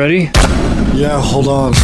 ready? Yeah, hold on.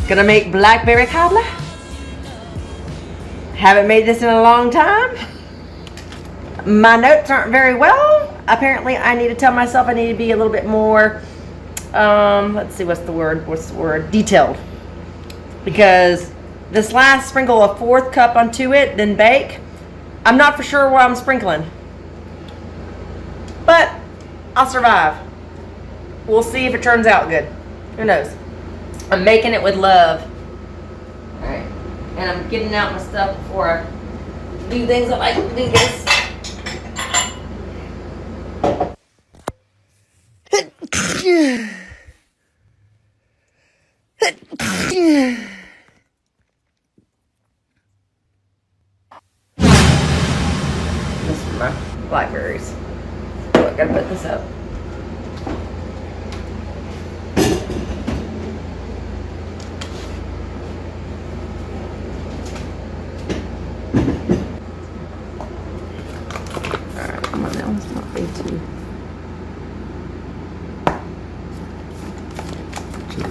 Gonna make blackberry cobbler. Haven't made this in a long time. My notes aren't very well. Apparently I need to tell myself I need to be a little bit more, let's see, what's the word, detailed. Because this last sprinkle a 1/4 cup onto it, then bake, I'm not for sure what I'm sprinkling. But I'll survive. We'll see if it turns out good. Who knows? I'm making it with love. Alright. And I'm getting out my stuff before I do things I like to do this. This is my blackberries. Oh, I gotta put this up.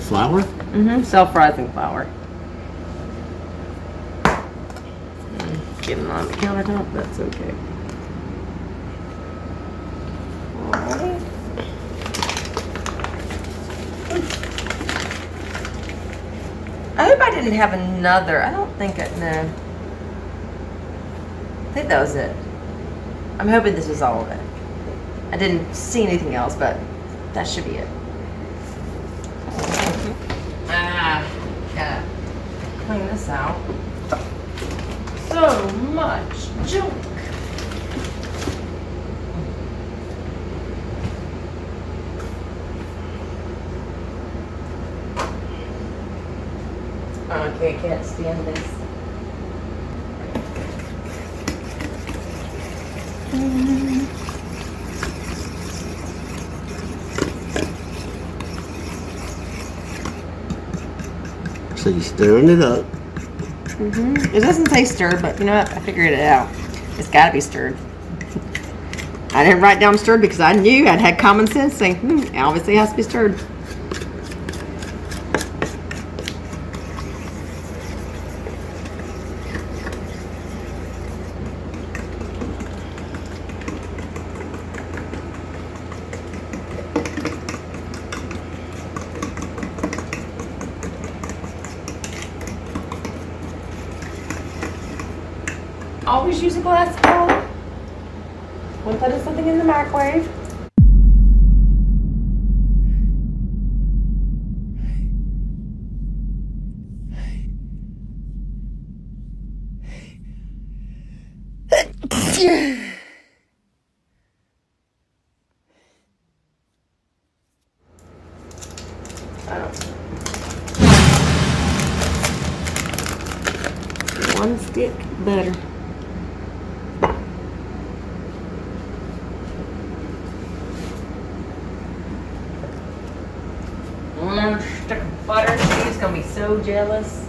Flour? Mm-hmm. Self-rising flour. Getting on the countertop, that's okay. Alright. I hope I didn't have another. I don't think I, no. I think that was it. I'm hoping this was all of it. I didn't see anything else, but that should be it. Gotta clean this out. So much junk. Okay, can't stand this. So you're stirring it up. It doesn't say stirred, but you know what? I figured it out. It's got to be stirred. I didn't write down stirred because I knew I'd had common sense saying, it obviously has to be stirred. Always use a glass bowl when putting something in the microwave. One stick butter. One stick of butter. She's gonna be so jealous.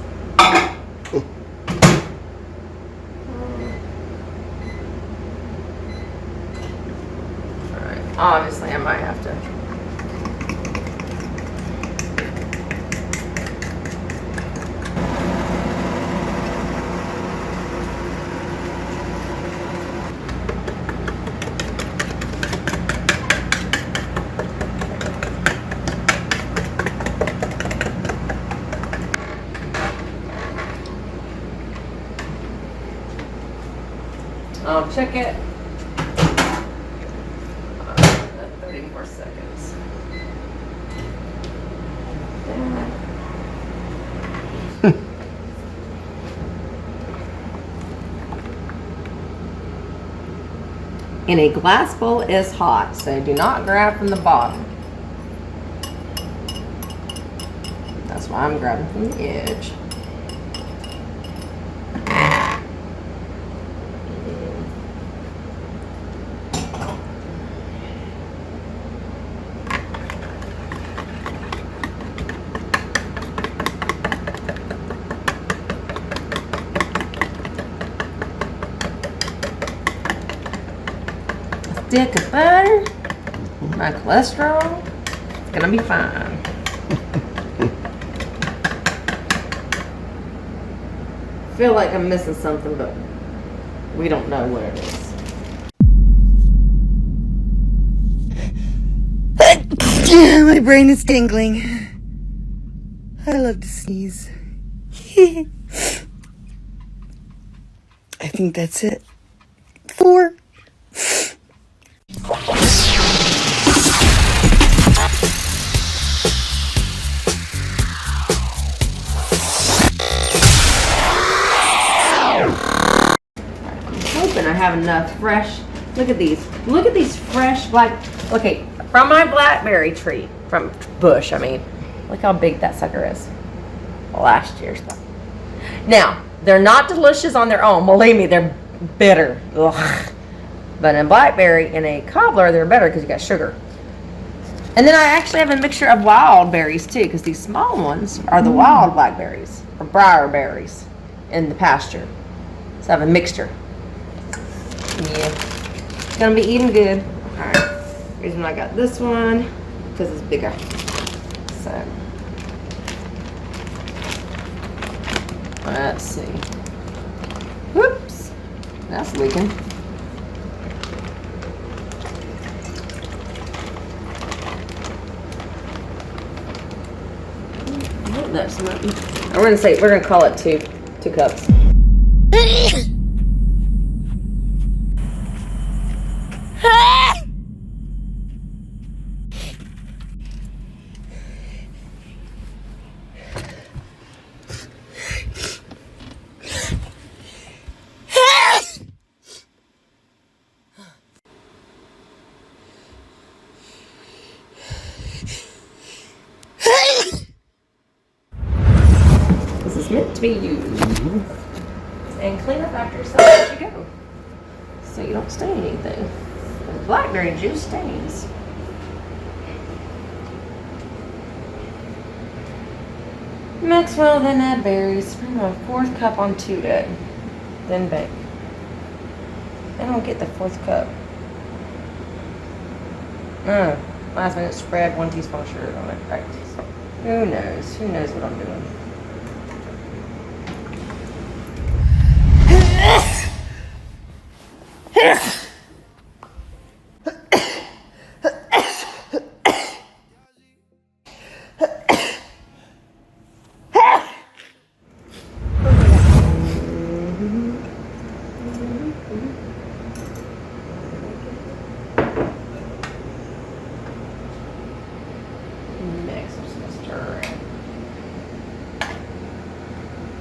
Obviously, I might have to. I'll check it. 30 more seconds. And a glass bowl is hot, so do not grab from the bottom. That's why I'm grabbing from the edge. Stick of butter, my cholesterol, it's gonna be fine. Feel like I'm missing something, but we don't know what it is. My brain is tingling. I love to sneeze. I think that's it. 4. I have enough fresh. Look at these fresh black. Okay, from my blackberry tree, from bush. I mean, look how big that sucker is. Last year's stuff. Now they're not delicious on their own. Believe me, they're bitter. Ugh. But in blackberry and a cobbler, they're better because you got sugar. And then I actually have a mixture of wild berries too, because these small ones are the wild blackberries or briar berries in the pasture. So I have a mixture. Yeah, it's gonna be eating good. Alright, reason I got this one because it's bigger. So let's see. Whoops, that's leaking. That's not. We're gonna call it two cups. This is meant to be used. And clean up after yourself as you go, so you don't stain anything. The blackberry juice stains. Mix well, then add berries. Sprinkle a 4th cup onto it, then bake. I don't get the 4th cup. Last minute spread, 1 teaspoon of sugar on it. Right. Who knows? Who knows what I'm doing?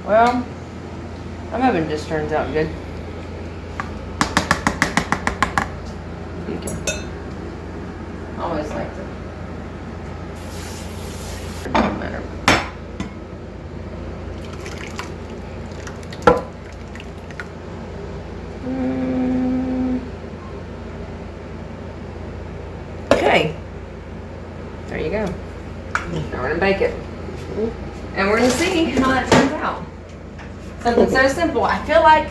Well, I'm hoping this turns out good. You can always like to. It doesn't matter. Okay. There you go. Now we're gonna bake it. And we're gonna see how that turns out. Something so simple. I feel like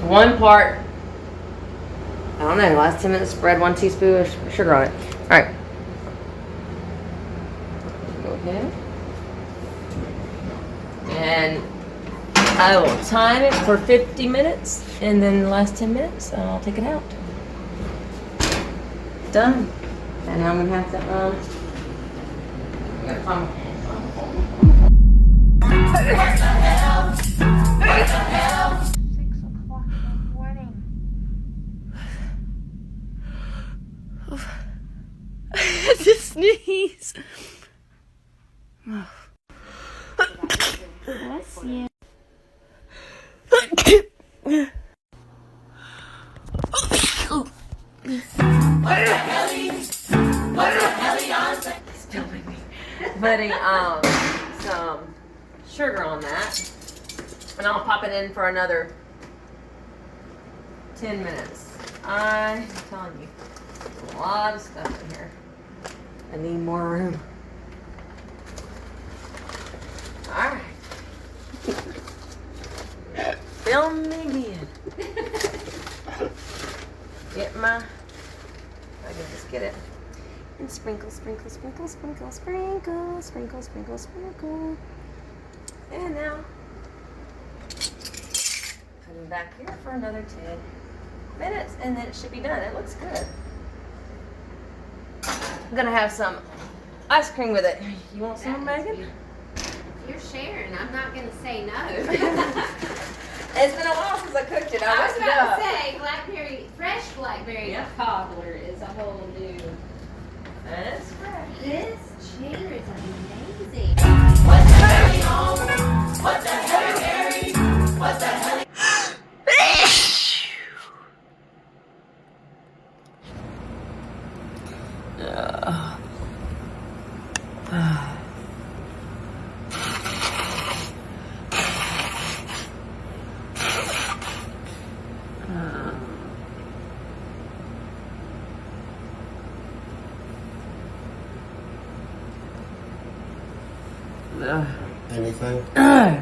1 part I don't know. Last 10 minutes, spread 1 teaspoon of sugar on it. All right. Go ahead. And I will time it for 50 minutes, and then the last 10 minutes, I'll take it out. Done. And now I'm gonna have to I gotta find What the hell? What the hell? 6 o'clock in the morning. I just sneeze. Bless you. Spilling me. Putting some sugar on that, and I'll pop it in for another 10 minutes. I'm telling you, a lot of stuff in here. I need more room. All right. Fill me in. Get my, I can just get it. And sprinkle, sprinkle, sprinkle, sprinkle, sprinkle, sprinkle, sprinkle, sprinkle. And now, put it back here for another 10 minutes, and then it should be done. It looks good. I'm gonna have some ice cream with it. You want some, Megan? You're sharing. I'm not going to say no. It's been a while since I cooked it. I was looked it about up. to say blackberry, fresh blackberry cobbler is a whole new. It's fresh. This cheddar is amazing. What the hell? What the hell, Harry? What the hell? Anything? Oh.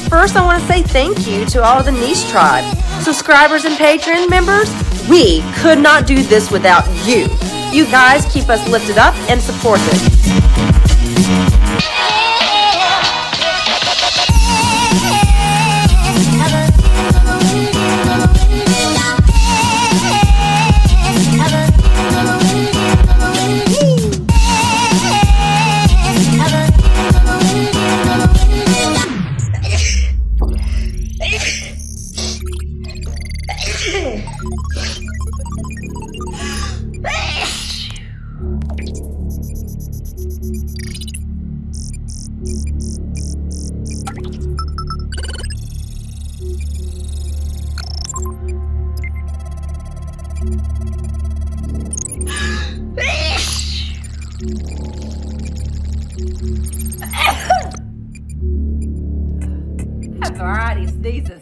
First, I want to say thank you to all of the Neese tribe, subscribers and Patreon members. We could not do this without you. You guys keep us lifted up and supported. A variety of sneezes.